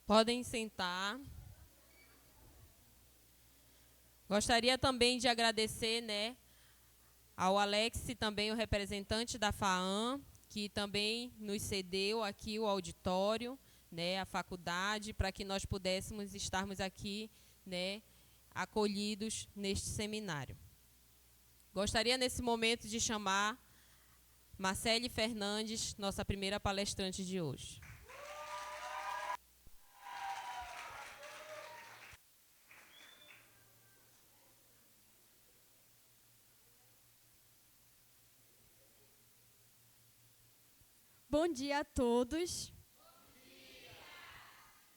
Podem sentar. Gostaria também de agradecer, ao Alex, também o representante da FAAM, que também nos cedeu aqui o auditório, a faculdade, para que nós pudéssemos estarmos aqui, acolhidos neste seminário. Gostaria, nesse momento, de chamar Marcele Fernandes, nossa primeira palestrante de hoje. Bom dia a todos.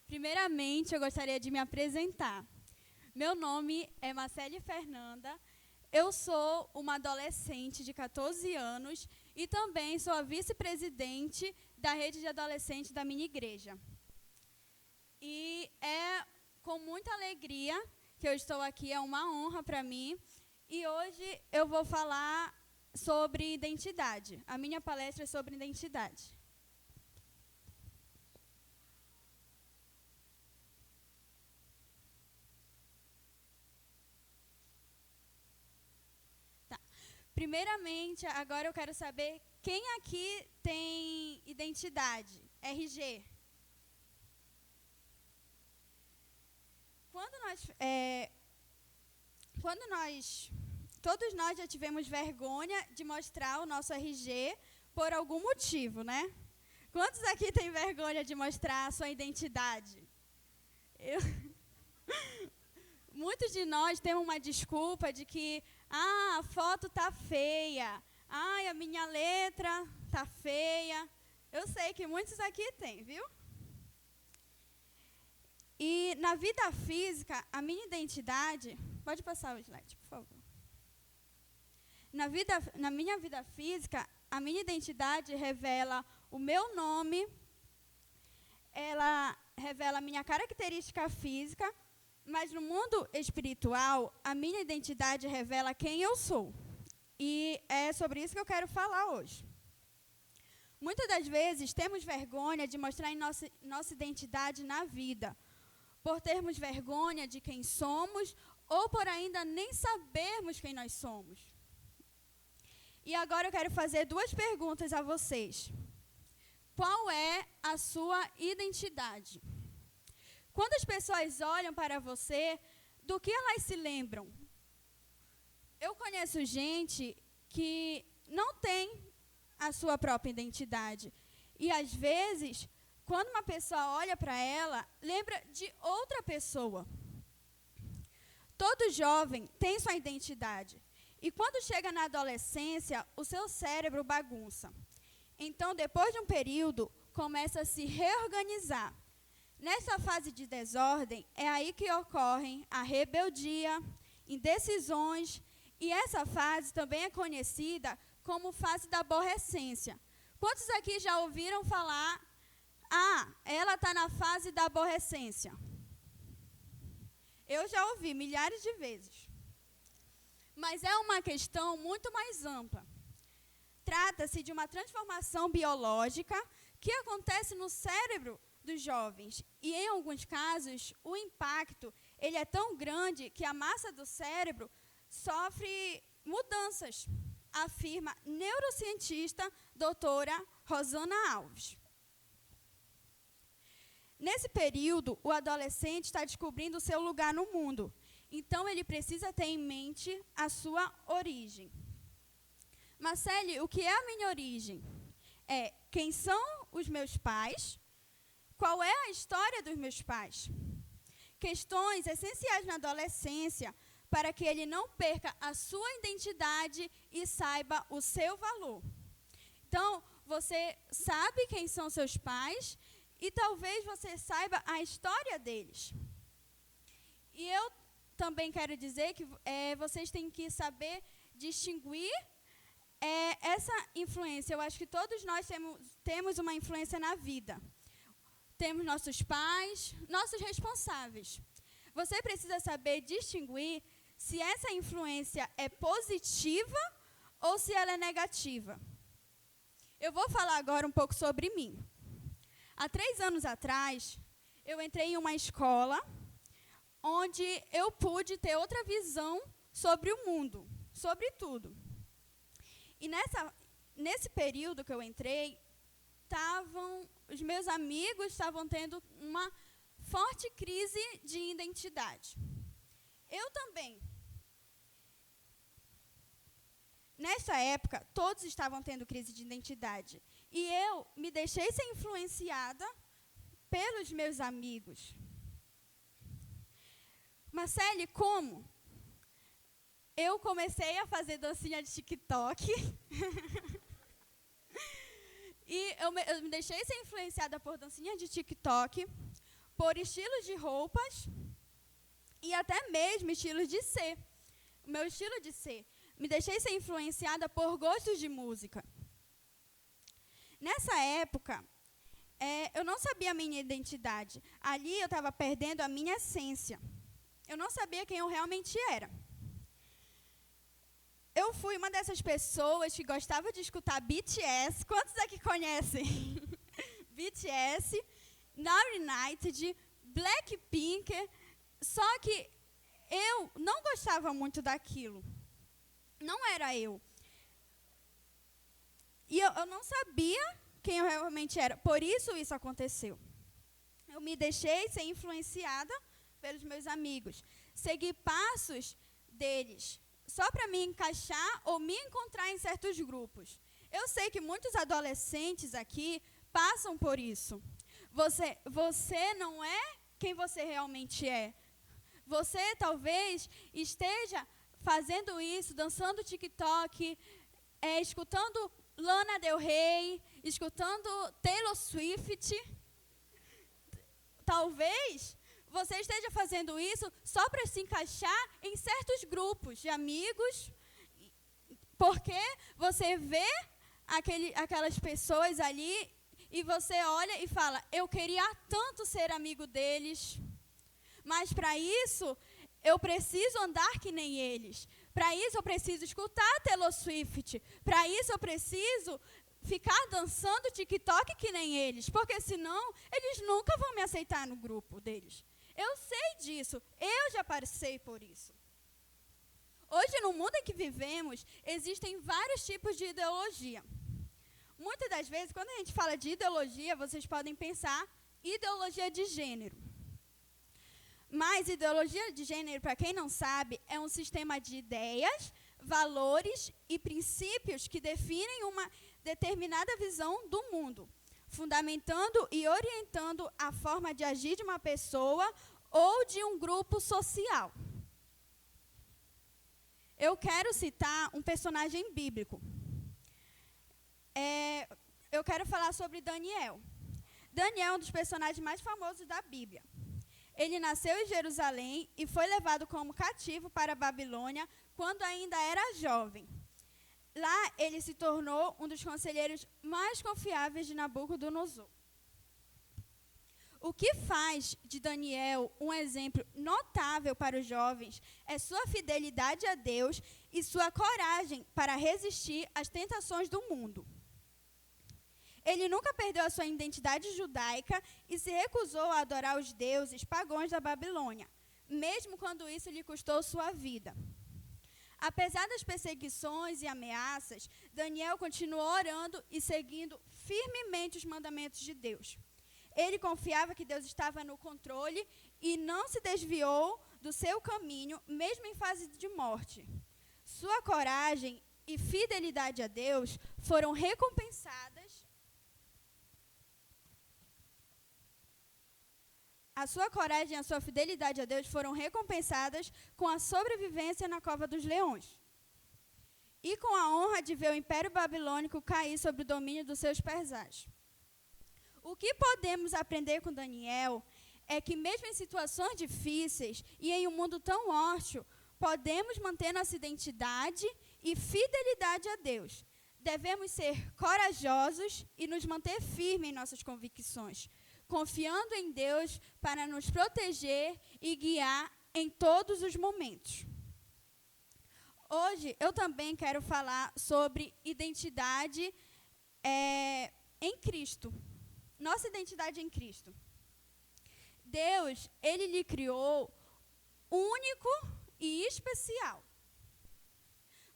Primeiramente, eu gostaria de me apresentar. Meu nome é Marcele Fernanda. Eu sou uma adolescente de 14 anos e também sou a vice-presidente da rede de adolescentes da minha igreja. E é com muita alegria que eu estou aqui, é uma honra para mim. E hoje eu vou falar sobre identidade. A minha palestra é sobre identidade. Primeiramente, agora eu quero saber quem aqui tem identidade, RG. Todos nós já tivemos vergonha de mostrar o nosso RG por algum motivo, né? Quantos aqui têm vergonha de mostrar a sua identidade? Muitos de nós temos uma desculpa de que a foto tá feia, a minha letra tá feia. Eu sei que muitos aqui têm, viu? E na vida física, a minha identidade... Pode passar o slide, por favor. Na minha vida física, a minha identidade revela o meu nome, ela revela a minha característica física, mas no mundo espiritual, a minha identidade revela quem eu sou. E é sobre isso que eu quero falar hoje. Muitas das vezes, temos vergonha de mostrar nossa identidade na vida, por termos vergonha de quem somos ou por ainda nem sabermos quem nós somos. E agora eu quero fazer duas perguntas a vocês. Qual é a sua identidade? Quando as pessoas olham para você, do que elas se lembram? Eu conheço gente que não tem a sua própria identidade. E, às vezes, quando uma pessoa olha para ela, lembra de outra pessoa. Todo jovem tem sua identidade. E quando chega na adolescência, o seu cérebro bagunça. Então, depois de um período, começa a se reorganizar. Nessa fase de desordem, é aí que ocorrem a rebeldia, indecisões, e essa fase também é conhecida como fase da aborrecência. Quantos aqui já ouviram falar, ela está na fase da aborrecência? Eu já ouvi milhares de vezes. Mas é uma questão muito mais ampla. Trata-se de uma transformação biológica que acontece no cérebro dos jovens. E, em alguns casos, o impacto ele é tão grande que a massa do cérebro sofre mudanças, afirma neurocientista doutora Rosana Alves. Nesse período, o adolescente está descobrindo o seu lugar no mundo. Então, ele precisa ter em mente a sua origem. Marcele, o que é a minha origem? É quem são os meus pais, qual é a história dos meus pais. Questões essenciais na adolescência para que ele não perca a sua identidade e saiba o seu valor. Então, você sabe quem são seus pais e talvez você saiba a história deles. E eu também quero dizer que vocês têm que saber distinguir essa influência. Eu acho que todos nós temos uma influência na vida. Temos nossos pais, nossos responsáveis. Você precisa saber distinguir se essa influência é positiva ou se ela é negativa. Eu vou falar agora um pouco sobre mim. Há 3 anos atrás, eu entrei em uma escola onde eu pude ter outra visão sobre o mundo, sobre tudo. E nesse período que eu entrei, os meus amigos estavam tendo uma forte crise de identidade. Eu também. Nessa época, todos estavam tendo crise de identidade. E eu me deixei ser influenciada pelos meus amigos. Marcele, como? Eu comecei a fazer dancinha de TikTok. E eu me deixei ser influenciada por dancinha de TikTok, por estilos de roupas e até mesmo estilos de ser. O meu estilo de ser. Me deixei ser influenciada por gostos de música. Nessa época, eu não sabia a minha identidade. Ali eu estava perdendo a minha essência. Eu não sabia quem eu realmente era. Eu fui uma dessas pessoas que gostava de escutar BTS. Quantos aqui conhecem? BTS, Now United, Blackpink. Só que eu não gostava muito daquilo. Não era eu. E eu não sabia quem eu realmente era. Por isso aconteceu. Eu me deixei ser influenciada pelos meus amigos. Segui passos deles, só para me encaixar ou me encontrar em certos grupos. Eu sei que muitos adolescentes aqui passam por isso. Você não é quem você realmente é. Você talvez esteja fazendo isso, dançando TikTok, escutando Lana Del Rey, escutando Taylor Swift. Talvez você esteja fazendo isso só para se encaixar em certos grupos de amigos, porque você vê aquelas pessoas ali e você olha e fala, eu queria tanto ser amigo deles, mas para isso eu preciso andar que nem eles. Para isso eu preciso escutar Taylor Swift. Para isso eu preciso ficar dançando TikTok que nem eles, porque senão eles nunca vão me aceitar no grupo deles. Eu sei disso, eu já passei por isso. Hoje, no mundo em que vivemos, existem vários tipos de ideologia. Muitas das vezes, quando a gente fala de ideologia, vocês podem pensar ideologia de gênero. Mas ideologia de gênero, para quem não sabe, é um sistema de ideias, valores e princípios que definem uma determinada visão do mundo, fundamentando e orientando a forma de agir de uma pessoa ou de um grupo social. Eu quero citar um personagem bíblico. Eu quero falar sobre Daniel. Daniel é um dos personagens mais famosos da Bíblia. Ele nasceu em Jerusalém e foi levado como cativo para a Babilônia quando ainda era jovem. Lá, ele se tornou um dos conselheiros mais confiáveis de Nabucodonosor. O que faz de Daniel um exemplo notável para os jovens é sua fidelidade a Deus e sua coragem para resistir às tentações do mundo. Ele nunca perdeu a sua identidade judaica e se recusou a adorar os deuses pagãos da Babilônia, mesmo quando isso lhe custou sua vida. Apesar das perseguições e ameaças, Daniel continuou orando e seguindo firmemente os mandamentos de Deus. Ele confiava que Deus estava no controle e não se desviou do seu caminho, mesmo em fase de morte. Sua coragem e fidelidade a Deus foram recompensadas. A sua coragem e a sua fidelidade a Deus foram recompensadas com a sobrevivência na cova dos leões. E com a honra de ver o Império Babilônico cair sob o domínio dos seus persários. O que podemos aprender com Daniel é que mesmo em situações difíceis e em um mundo tão hostil, podemos manter nossa identidade e fidelidade a Deus. Devemos ser corajosos e nos manter firmes em nossas convicções, confiando em Deus para nos proteger e guiar em todos os momentos. Hoje, eu também quero falar sobre identidade em Cristo. Nossa identidade em Cristo. Deus, ele lhe criou único e especial.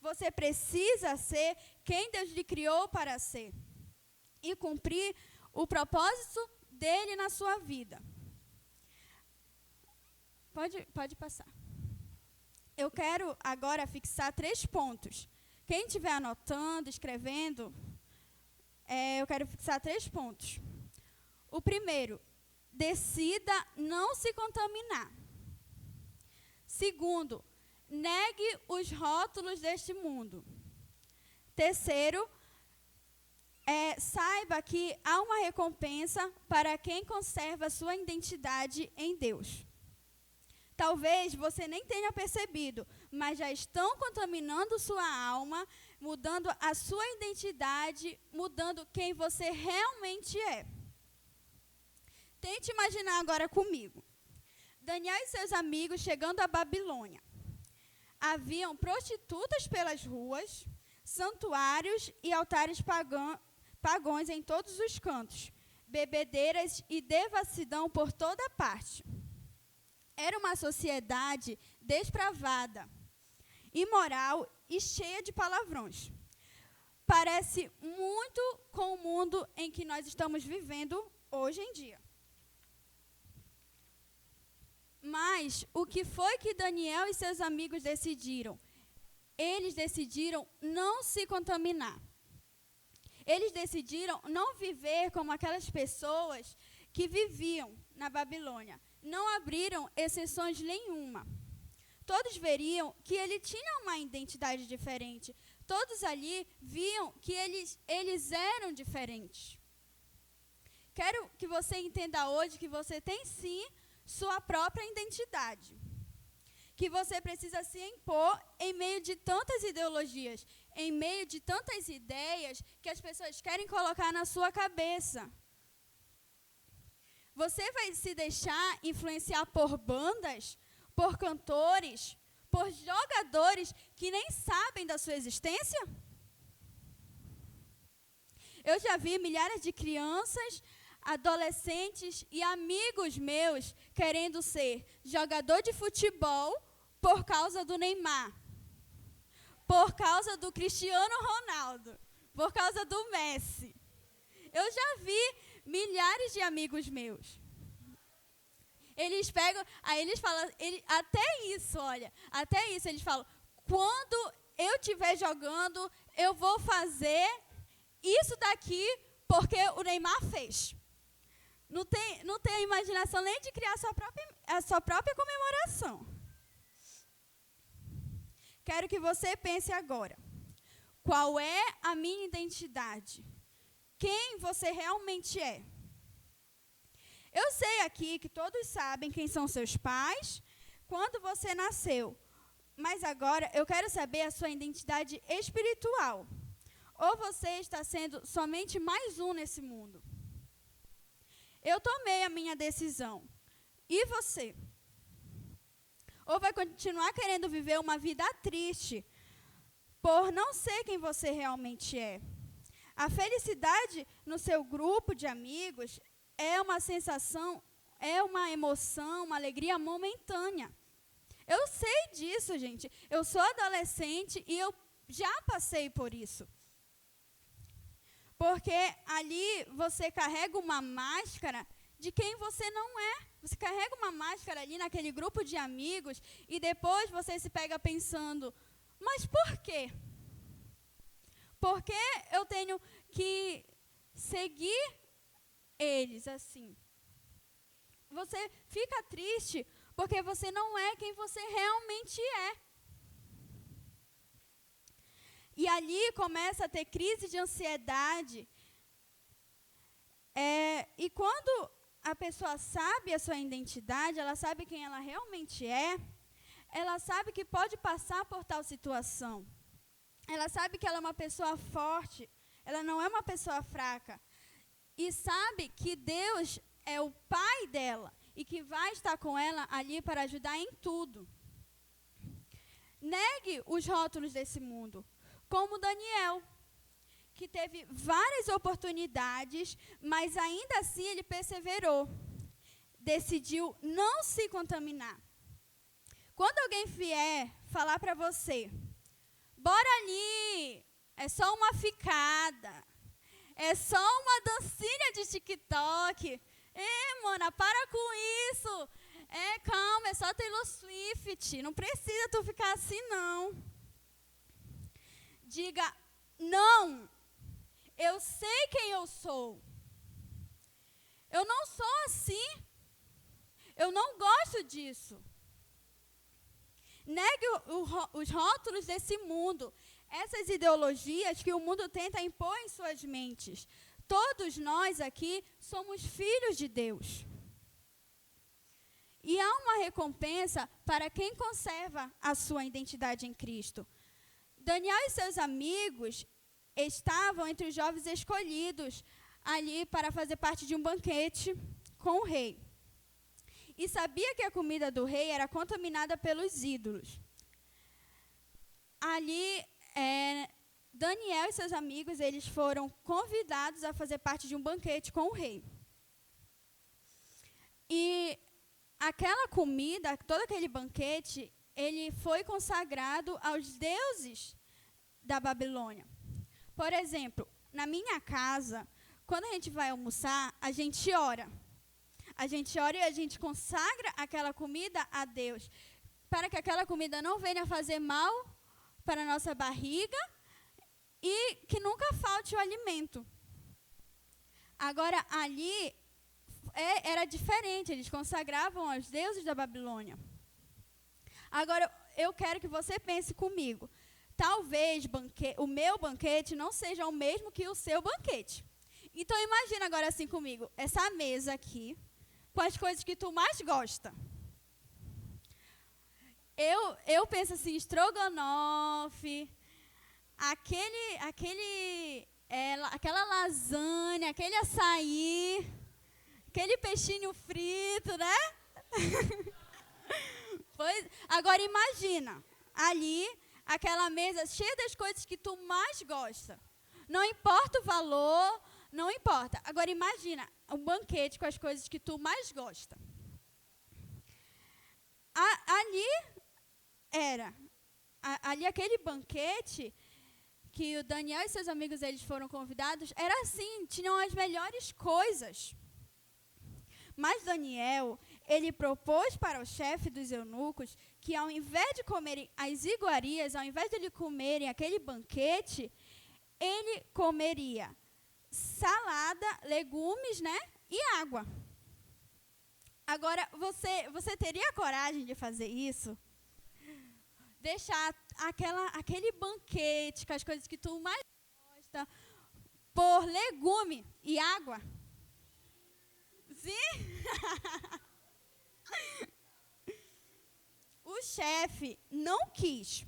Você precisa ser quem Deus lhe criou para ser e cumprir o propósito dele na sua vida. Pode passar. Eu quero agora fixar 3 pontos. Quem estiver anotando, escrevendo, eu quero fixar 3 pontos. O primeiro, decida não se contaminar. Segundo, negue os rótulos deste mundo. Terceiro, saiba que há uma recompensa para quem conserva sua identidade em Deus. Talvez você nem tenha percebido, mas já estão contaminando sua alma, mudando a sua identidade, mudando quem você realmente é. Tente imaginar agora comigo. Daniel e seus amigos chegando à Babilônia. Haviam prostitutas pelas ruas, santuários e altares pagãos em todos os cantos, bebedeiras e devassidão por toda parte. Era uma sociedade despravada, imoral e cheia de palavrões. Parece muito com o mundo em que nós estamos vivendo hoje em dia. Mas o que foi que Daniel e seus amigos decidiram? Eles decidiram não se contaminar. Eles decidiram não viver como aquelas pessoas que viviam na Babilônia. Não abriram exceções nenhuma. Todos veriam que ele tinha uma identidade diferente. Todos ali viam que eles eram diferentes. Quero que você entenda hoje que você tem sim sua própria identidade. Que você precisa se impor em meio de tantas ideologias, em meio de tantas ideias que as pessoas querem colocar na sua cabeça. Você vai se deixar influenciar por bandas, por cantores, por jogadores que nem sabem da sua existência? Eu já vi milhares de crianças, adolescentes e amigos meus querendo ser jogador de futebol por causa do Neymar, por causa do Cristiano Ronaldo, por causa do Messi. Eu já vi milhares de amigos meus. Eles pegam, aí eles falam, até isso eles falam, quando eu estiver jogando, eu vou fazer isso daqui porque o Neymar fez. Não tem a imaginação nem de criar a sua própria comemoração. Quero que você pense agora. Qual é a minha identidade? Quem você realmente é? Eu sei aqui que todos sabem quem são seus pais, quando você nasceu. Mas agora eu quero saber a sua identidade espiritual. Ou você está sendo somente mais um nesse mundo? Eu tomei a minha decisão. E você? Ou vai continuar querendo viver uma vida triste por não ser quem você realmente é? A felicidade no seu grupo de amigos é uma sensação, é uma emoção, uma alegria momentânea. Eu sei disso, gente. Eu sou adolescente e eu já passei por isso. Porque ali você carrega uma máscara de quem você não é. Você carrega uma máscara ali naquele grupo de amigos e depois você se pega pensando, mas por quê? Por que eu tenho que seguir eles assim? Você fica triste porque você não é quem você realmente é. E ali começa a ter crise de ansiedade. E quando a pessoa sabe a sua identidade, ela sabe quem ela realmente é, ela sabe que pode passar por tal situação. Ela sabe que ela é uma pessoa forte, ela não é uma pessoa fraca. E sabe que Deus é o pai dela e que vai estar com ela ali para ajudar em tudo. Negue os rótulos desse mundo, como Daniel, que teve várias oportunidades, mas ainda assim ele perseverou. decidiu não se contaminar. Quando alguém vier falar para você, bora ali, é só uma ficada, é só uma dancinha de TikTok. Mona, para com isso. Calma, é só Taylor Swift. Não precisa tu ficar assim, não. Diga, não. Eu sei quem eu sou. Eu não sou assim. Eu não gosto disso. Negue os rótulos desse mundo. Essas ideologias que o mundo tenta impor em suas mentes. Todos nós aqui somos filhos de Deus. E há uma recompensa para quem conserva a sua identidade em Cristo. Daniel e seus amigos estavam entre os jovens escolhidos ali para fazer parte de um banquete com o rei. E sabia que a comida do rei era contaminada pelos ídolos. Ali, Daniel e seus amigos, eles foram convidados a fazer parte de um banquete com o rei. E aquela comida, todo aquele banquete, ele foi consagrado aos deuses da Babilônia. Por exemplo, na minha casa, quando a gente vai almoçar, a gente ora. A gente ora e a gente consagra aquela comida a Deus, para que aquela comida não venha fazer mal para a nossa barriga e que nunca falte o alimento. Agora, ali era diferente, eles consagravam aos deuses da Babilônia. Agora, eu quero que você pense comigo. Talvez o meu banquete não seja o mesmo que o seu banquete. Então, imagina agora assim comigo, essa mesa aqui, com as coisas que tu mais gosta. Eu penso assim, estrogonofe, aquela lasanha, aquele açaí, aquele peixinho frito, né? Pois, agora imagina, ali, aquela mesa cheia das coisas que tu mais gosta. Não importa o valor, não importa. Agora imagina um banquete com as coisas que tu mais gosta. Ali aquele banquete que o Daniel e seus amigos eles foram convidados, era assim, tinham as melhores coisas. Mas Daniel, ele propôs para o chefe dos eunucos que ao invés de comerem as iguarias, ao invés de ele comerem aquele banquete, ele comeria salada, legumes, né, e água. Agora, você teria coragem de fazer isso? Deixar aquele banquete com as coisas que tu mais gosta por legume e água? Sim? O chefe não quis,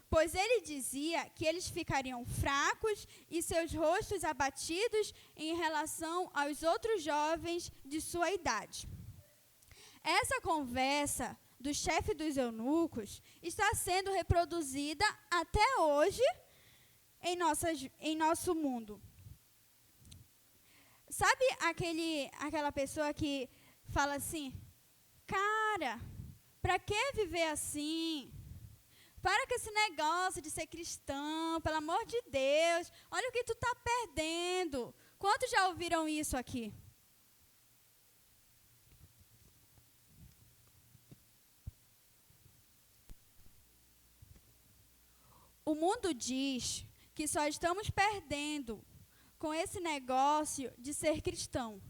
pois ele dizia que eles ficariam fracos e seus rostos abatidos em relação aos outros jovens de sua idade. Essa conversa do chefe dos eunucos está sendo reproduzida até hoje em nosso mundo. Sabe aquela pessoa que fala assim, cara, para que viver assim? Para com esse negócio de ser cristão, pelo amor de Deus, olha o que tu está perdendo. Quantos já ouviram isso aqui? O mundo diz que só estamos perdendo com esse negócio de ser cristão.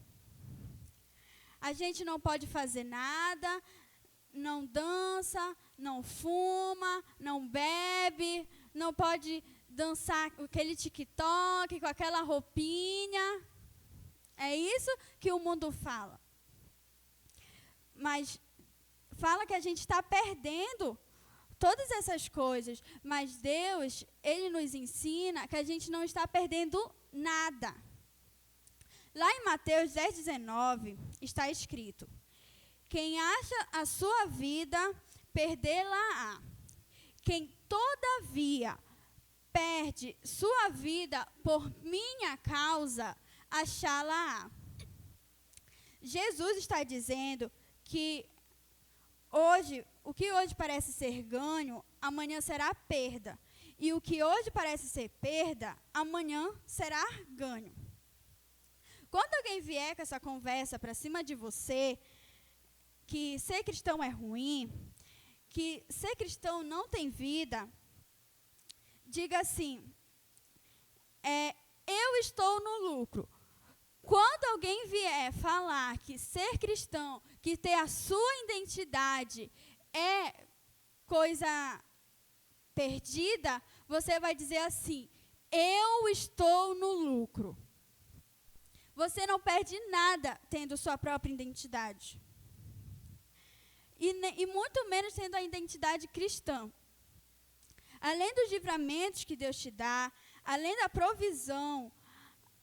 A gente não pode fazer nada, não dança, não fuma, não bebe, não pode dançar com aquele TikTok, com aquela roupinha. É isso que o mundo fala. Mas fala que a gente está perdendo todas essas coisas, mas Deus, Ele nos ensina que a gente não está perdendo nada. Lá em Mateus 10:19 está escrito: quem acha a sua vida, perdê-la-á. Quem todavia perde sua vida por minha causa, achá-la-á. Jesus está dizendo que o que hoje parece ser ganho, amanhã será perda. E o que hoje parece ser perda, amanhã será ganho. Quando alguém vier com essa conversa para cima de você, que ser cristão é ruim, que ser cristão não tem vida, diga assim, eu estou no lucro. Quando alguém vier falar que ser cristão, que ter a sua identidade é coisa perdida, você vai dizer assim, eu estou no lucro. Você não perde nada tendo sua própria identidade. E muito menos tendo a identidade cristã. Além dos livramentos que Deus te dá, além da provisão,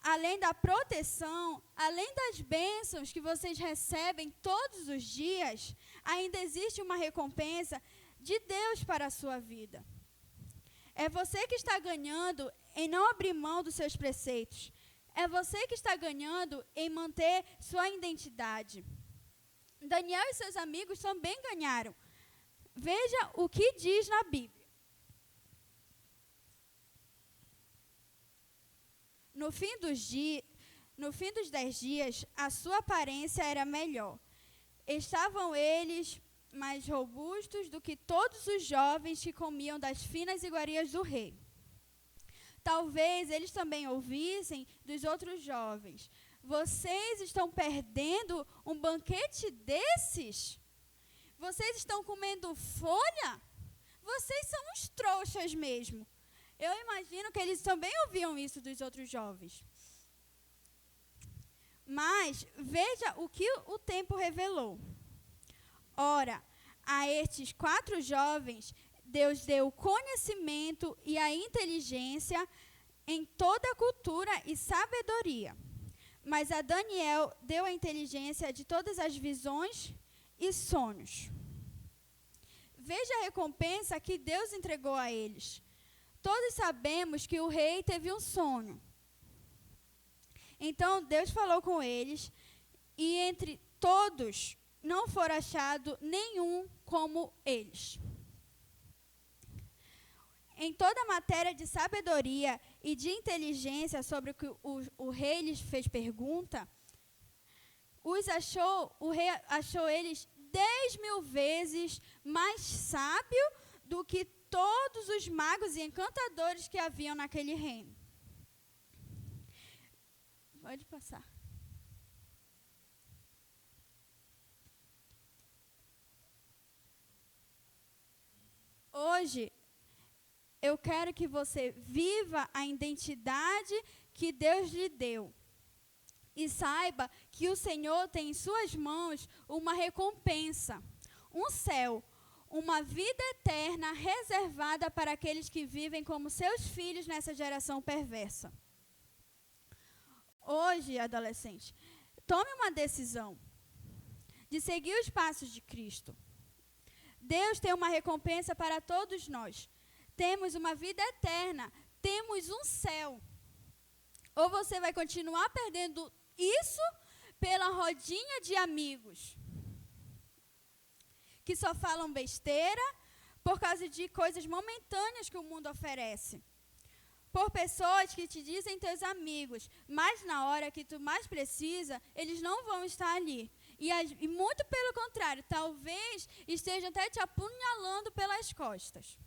além da proteção, além das bênçãos que vocês recebem todos os dias, ainda existe uma recompensa de Deus para a sua vida. É você que está ganhando em não abrir mão dos seus preceitos. É você que está ganhando em manter sua identidade. Daniel e seus amigos também ganharam. Veja o que diz na Bíblia. No fim dos 10 dias, a sua aparência era melhor. Estavam eles mais robustos do que todos os jovens que comiam das finas iguarias do rei. Talvez eles também ouvissem dos outros jovens: vocês estão perdendo um banquete desses? Vocês estão comendo folha? Vocês são uns trouxas mesmo. Eu imagino que eles também ouviam isso dos outros jovens. Mas veja o que o tempo revelou. Ora, a estes 4 jovens, Deus deu o conhecimento e a inteligência em toda a cultura e sabedoria. Mas a Daniel deu a inteligência de todas as visões e sonhos. Veja a recompensa que Deus entregou a eles. Todos sabemos que o rei teve um sonho. Então, Deus falou com eles, e entre todos não for achado nenhum como eles. Em toda a matéria de sabedoria e de inteligência sobre o que o rei lhes fez pergunta, o rei achou eles 10.000 vezes mais sábio do que todos os magos e encantadores que haviam naquele reino. Pode passar. Hoje, eu quero que você viva a identidade que Deus lhe deu. E saiba que o Senhor tem em suas mãos uma recompensa, um céu, uma vida eterna reservada para aqueles que vivem como seus filhos nessa geração perversa. Hoje, adolescente, tome uma decisão de seguir os passos de Cristo. Deus tem uma recompensa para todos nós. Temos uma vida eterna, temos um céu. Ou você vai continuar perdendo isso pela rodinha de amigos que só falam besteira por causa de coisas momentâneas que o mundo oferece. Por pessoas que te dizem teus amigos, mas na hora que tu mais precisa, eles não vão estar ali. E muito pelo contrário, talvez estejam até te apunhalando pelas costas.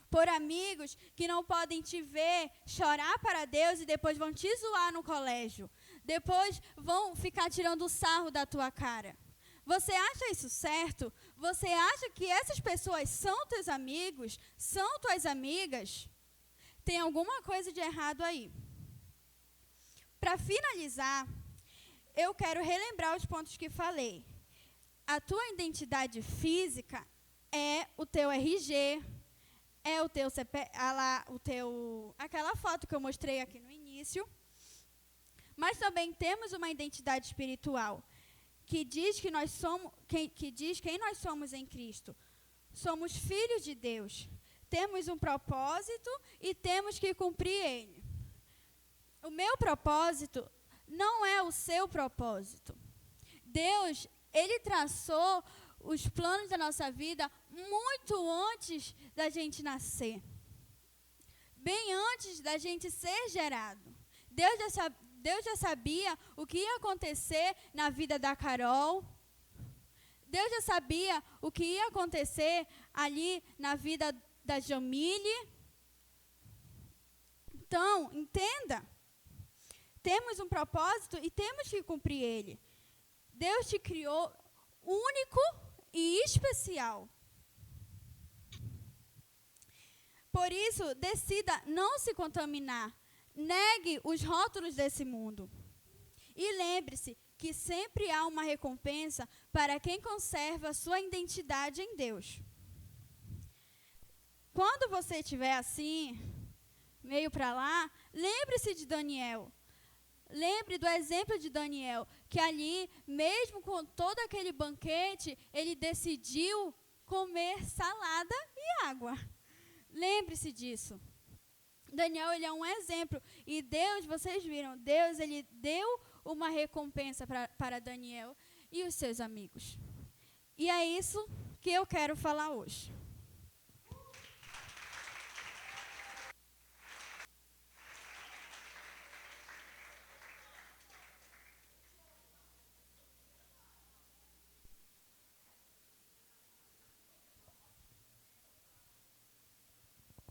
Por amigos que não podem te ver chorar para Deus e depois vão te zoar no colégio. Depois vão ficar tirando sarro da tua cara. Você acha isso certo? Você acha que essas pessoas são teus amigos? São tuas amigas? Tem alguma coisa de errado aí. Para finalizar, eu quero relembrar os pontos que falei. A tua identidade física é o teu RG, é o teu aquela foto que eu mostrei aqui no início. Mas também temos uma identidade espiritual que diz que nós somos, que diz quem nós somos em Cristo. Somos filhos de Deus. Temos um propósito e temos que cumprir ele. O meu propósito não é o seu propósito. Deus, Ele traçou os planos da nossa vida muito antes da gente nascer. Bem antes da gente ser gerado. Deus já sabia o que ia acontecer na vida da Carol. Deus já sabia o que ia acontecer ali na vida da Jamile. Então, entenda. Temos um propósito e temos que cumprir ele. Deus te criou único e especial. Por isso, decida não se contaminar. Negue os rótulos desse mundo. E lembre-se que sempre há uma recompensa para quem conserva sua identidade em Deus. Quando você estiver assim, meio para lá, lembre-se de Daniel. Lembre do exemplo de Daniel, que ali, mesmo com todo aquele banquete, ele decidiu comer salada e água. Lembre-se disso. Daniel, ele é um exemplo. E Deus, vocês viram, Deus, ele deu uma recompensa para Daniel e os seus amigos. E é isso que eu quero falar hoje.